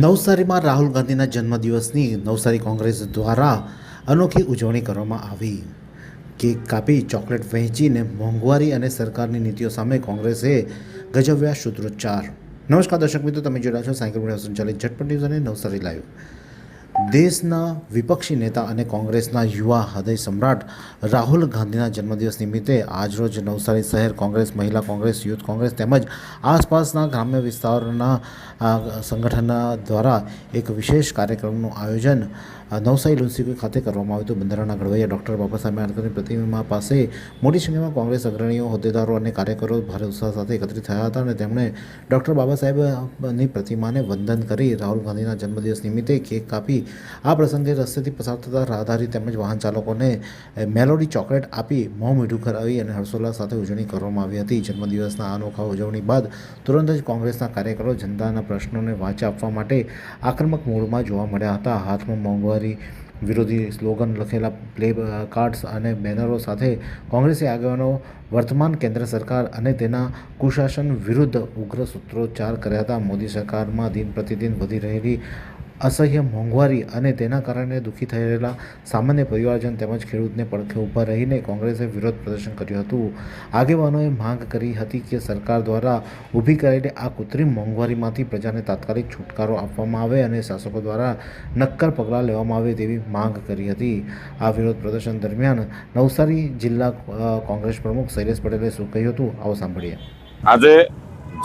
નવસારીમાં રાહુલ ગાંધીના જન્મદિવસની નવસારી કોંગ્રેસ દ્વારા અનોખી ઉજવણી કરવામાં આવી. કેક કાપી, ચોકલેટ વહેંચીને મોંઘવારી અને સરકારની નીતિઓ સામે કોંગ્રેસે ગજવ્યા સૂત્રોચ્ચાર. નમસ્કાર દર્શક મિત્રો, તમે જોઈ રહ્યા છો સાયકલ મીડિયા સંચાલિત ઝટપટ ન્યૂઝ અને નવસારી લાઈવ. દેશના વિપક્ષી નેતા અને કોંગ્રેસના યુવા હૃદય સમ્રાટ રાહુલ ગાંધીના જન્મદિવસ નિમિત્તે આજરોજ નવસારી શહેર કોંગ્રેસ, મહિલા કોંગ્રેસ, યુથ કોંગ્રેસ તેમજ આસપાસના ગ્રામ્ય વિસ્તારોના સંગઠન દ્વારા એક વિશેષ કાર્યક્રમનું આયોજન નવસારી લુન્સીકુઈ ખાતે કરવામાં આવ્યું હતું. બંધારણના ઘડવૈયા ડૉક્ટર બાબા સાહેબ આંબેડકરની પ્રતિમા પાસે મોટી સંખ્યામાં કોંગ્રેસ અગ્રણીઓ, હોદ્દેદારો અને કાર્યકરો ભારે ઉત્સાહ સાથે એકત્રિત થયા હતા અને તેમણે ડૉક્ટર બાબા સાહેબની પ્રતિમાને વંદન કરી રાહુલ ગાંધીના જન્મદિવસ નિમિત્તે કેક કાપી આ પ્રસંગે રસ્તેથી પસાર થતા રાહદારી તેમજ વાહન ચાલકોને મેલોડી ચોકલેટ આપી મોં મીઠું કરાવી અને હર્ષોલ્લાસ સાથે ઉજવણી કરવામાં આવી હતી. જન્મદિવસના અનોખા ઉજવણી બાદ તુરંત જ કોંગ્રેસના કાર્યકરો જનતાના પ્રશ્નોને વાચા આપવા માટે આક્રમક મૂડમાં જોવા મળ્યા હતા. હાથમાં મોંઘવારી વિરોધી સ્લોગન લખેલા પ્લે કાર્ડ્સ અને બેનરો સાથે કોંગ્રેસી આગેવાનો વર્તમાન કેન્દ્ર સરકાર અને તેના કુશાસન વિરુદ્ધ ઉગ્ર સૂત્રોચ્ચાર કર્યા હતા. મોદી સરકારમાં દિન પ્રતિદિન વધી રહેલી અસહ્ય મોંઘવારી અને તેના કારણે દુઃખી થઈ રહેલા સામાન્ય પરિવારજન તેમજ ખેડૂતને પડખે ઊભા રહીને કોંગ્રેસે વિરોધ પ્રદર્શન કર્યું હતું. આગેવાનોએ માંગ કરી હતી કે સરકાર દ્વારા ઊભી કરેલી આ કૃત્રિમ મોંઘવારીમાંથી પ્રજાને તાત્કાલિક છુટકારો આપવામાં આવે અને શાસકો દ્વારા નક્કર પગલાં લેવામાં આવે તેવી માંગ કરી હતી. આ વિરોધ પ્રદર્શન દરમિયાન નવસારી જિલ્લા કોંગ્રેસ પ્રમુખ શૈલેષ પટેલે શું કહ્યું હતું, આવો સાંભળીએ. આજે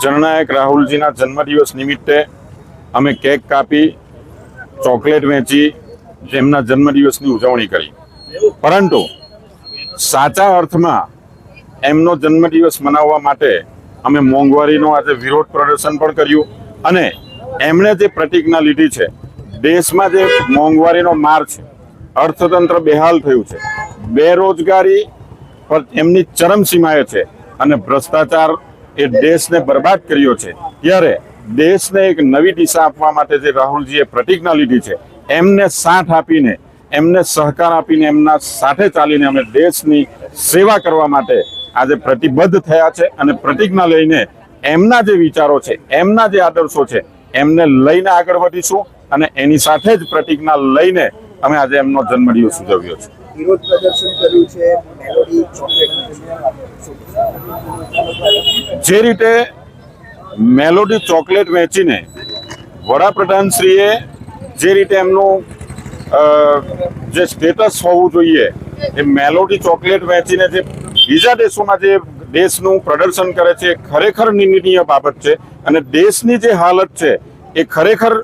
જનનાયક રાહુલજીના જન્મદિવસ નિમિત્તે અમે કેક કાપી, ચોકલેટ વેચી એમના જન્મદિવસની ઉજવણી કરી. પરંતુ સાચા અર્થમાં એમનો જન્મદિવસ મનાવવા માટે અમે મોંઘવારીનો આજે વિરોધ પ્રદર્શન પણ કર્યું અને એમણે જે પ્રતિજ્ઞા લીધી છે, દેશમાં જે મોંઘવારીનો માર છે, અર્થતંત્ર બેહાલ થયું છે, બેરોજગારી પર એમની ચરમસીમાએ છે અને ભ્રષ્ટાચાર એ દેશને બરબાદ કર્યો છે, ત્યારે દેશને એક નવી દિશા આપવા માટે જે રાહુલજીએ પ્રતિજ્ઞા લીધી છે, એમને સાથ આપીને, એમને સહકાર આપીને, એમના સાથે ચાલીને અમે દેશની સેવા કરવા માટે આજે પ્રતિબદ્ધ થયા છે અને પ્રતિજ્ઞા લઈને એમના જે વિચારો છે, એમના જે આદર્શો છે, એમને લઈને આગળ વધીશું અને એની સાથે જ પ્રતિજ્ઞા લઈને અમે આજે એમનો જન્મદિવસ ઉજવ્યો છે. વિરોધ પ્રદર્શન કર્યું છે મેલોડી ચોકલેટ. જે રીતે મેલોડી ચોકલેટ વેચીને વડાપ્રધાનશ્રીએ જે રીતે એમનું જે સ્ટેટસ હોવું જોઈએ, એ મેલોડી ચોકલેટ વેચીને જે બીજા દેશોમાં જે દેશનું પ્રદર્શન કરે છે, ખરેખર નિંદનીય બાબત છે અને દેશની જે હાલત છે એ ખરેખર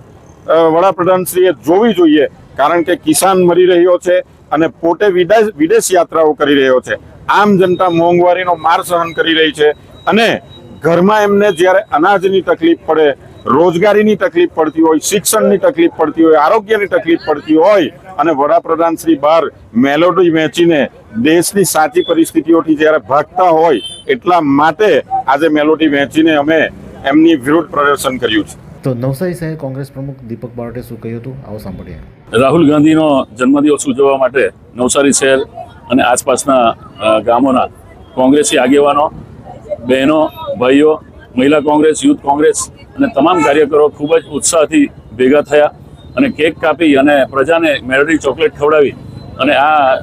વડાપ્રધાનશ્રીએ જોવી જોઈએ. કારણ કે કિસાન મરી રહ્યો છે અને પોતે વિદેશ યાત્રાઓ કરી રહ્યો છે. આમ જનતા મોંઘવારીનો માર સહન કરી રહી છે અને ઘરમાં એમને જ્યારે અનાજની તકલીફ પડે, રોજગારીની તકલીફ પડતી હોય, શિક્ષણની તકલીફ પડતી હોય, આરોગ્યની તકલીફ પડતી હોય અને વડાપ્રધાન શ્રી બહાર મેલોડી વેચીને દેશની સાચી પરિસ્થિતિઓથી જ્યારે ભાગતા હોય, એટલા માટે આજે મેલોડી વેચીને અમે એમની વિરુદ્ધ પ્રદર્શન કર્યું છે. તો નવસારી શહેર કોંગ્રેસ પ્રમુખ દીપક બારોટે શું કહ્યું હતું, આવો સાંભળીએ. રાહુલ ગાંધીનો જન્મદિવસ ઉજવવા માટે નવસારી શહેર અને આસપાસના ગામોના કોંગ્રેસી આગેવાનો, બહેનો, ભાઈઓ, મહિલા કોંગ્રેસ, યુથ કોંગ્રેસ અને તમામ કાર્યકરો ખૂબ જ ઉત્સાહથી ભેગા થયા અને કેક કાપી અને પ્રજાને મેલોડી ચોકલેટ ખવડાવી અને આ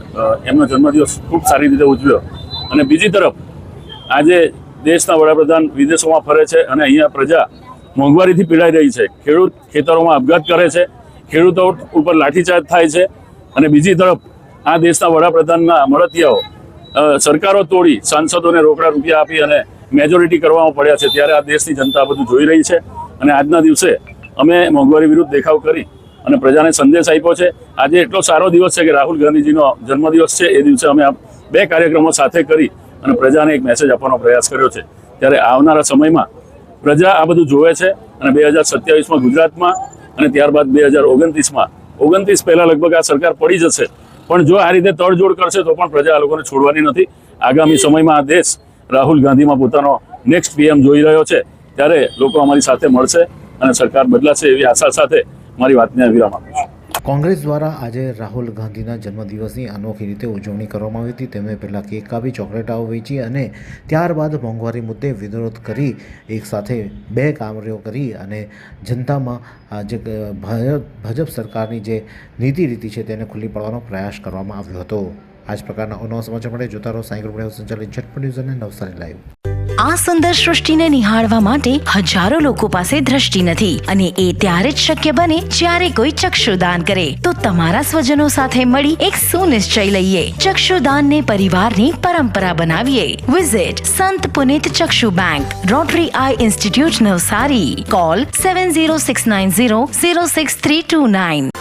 એમનો જન્મદિવસ ખૂબ સારી રીતે ઉજવ્યો. અને બીજી તરફ આજે દેશના વડાપ્રધાન વિદેશોમાં ફરે છે અને અહીંયા પ્રજા મોંઘવારીથી પીડાઈ રહી છે. ખેડૂત ખેતરોમાં આપઘાત કરે છે, ખેડૂતો ઉપર લાઠીચાર્જ થાય છે અને બીજી તરફ આ દેશના વડાપ્રધાનના મળતિયાઓ સરકારો તોડી સાંસદોને રોકડા રૂપિયા આપી અને મેજોરિટી કરવામાં પડ્યા છે. ત્યારે આ દેશની જનતા બધું જોઈ રહી છે અને આજના દિવસે અમે મોંઘવારી વિરુદ્ધ દેખાવ કરી અને પ્રજાને સંદેશ આપ્યો છે. આજે એટલો સારો દિવસ છે કે રાહુલ ગાંધીજીનો જન્મદિવસ છે, એ દિવસે અમે બે કાર્યક્રમો સાથે કરી અને પ્રજાને એક મેસેજ આપવાનો પ્રયાસ કર્યો છે. ત્યારે આવનારા સમયમાં પ્રજા આ બધું જોવે છે અને 2027માં ગુજરાતમાં અને ત્યારબાદ 2029 પહેલા લગભગ આ સરકાર પડી જશે. પણ જો આ રીતે તડજોડ કરશે તો પણ પ્રજા આ લોકોને છોડવાની નથી. આગામી સમયમાં આ દેશ રાહુલ ગાંધીમાં પોતાનો નેક્સ્ટ પીએમ જોઈ રહ્યો છે, ત્યારે લોકો અમારી સાથે મળશે અને સરકાર બદલાશે એવી આશા સાથે મારી વાતને વિરામ આપું છું. કોંગ્રેસ દ્વારા આજે રાહુલ ગાંધીના જન્મદિવસની અનોખી રીતે ઉજવણી કરવામાં આવી હતી. તેમણે પહેલાં કેક કાપી, ચોકલેટાઓ વેચી અને ત્યારબાદ મોંઘવારી મુદ્દે વિરોધ કરી એકસાથે બે કામરીઓ કરી અને જનતામાં જે ભાજપ સરકારની જે નીતિ રીતિ છે તેને ખુલ્લી પાડવાનો પ્રયાસ કરવામાં આવ્યો હતો. આ જ પ્રકારના અવનવા સમાચાર માટે જોતા રહો સાંઈ ગ્રુપ સંચાલિત ઝટપટ ન્યૂઝ અને નવસારી લાઈવ. આ સુંદર સૃષ્ટિને નિહાળવા માટે હજારો લોકો પાસે દ્રષ્ટિ નથી અને એ ત્યારે જ શક્ય બને જ્યારે કોઈ ચક્ષુદાન કરે. તો તમારા સ્વજનો સાથે મળી એક સુનિશ્ચય લઈએ. ચક્ષુદાનને પરિવારની પરંપરા બનાવીએ. વિઝિટ સંત પુનિત ચક્ષુ bank, Rotary eye institute Navsari. Call 7069006329.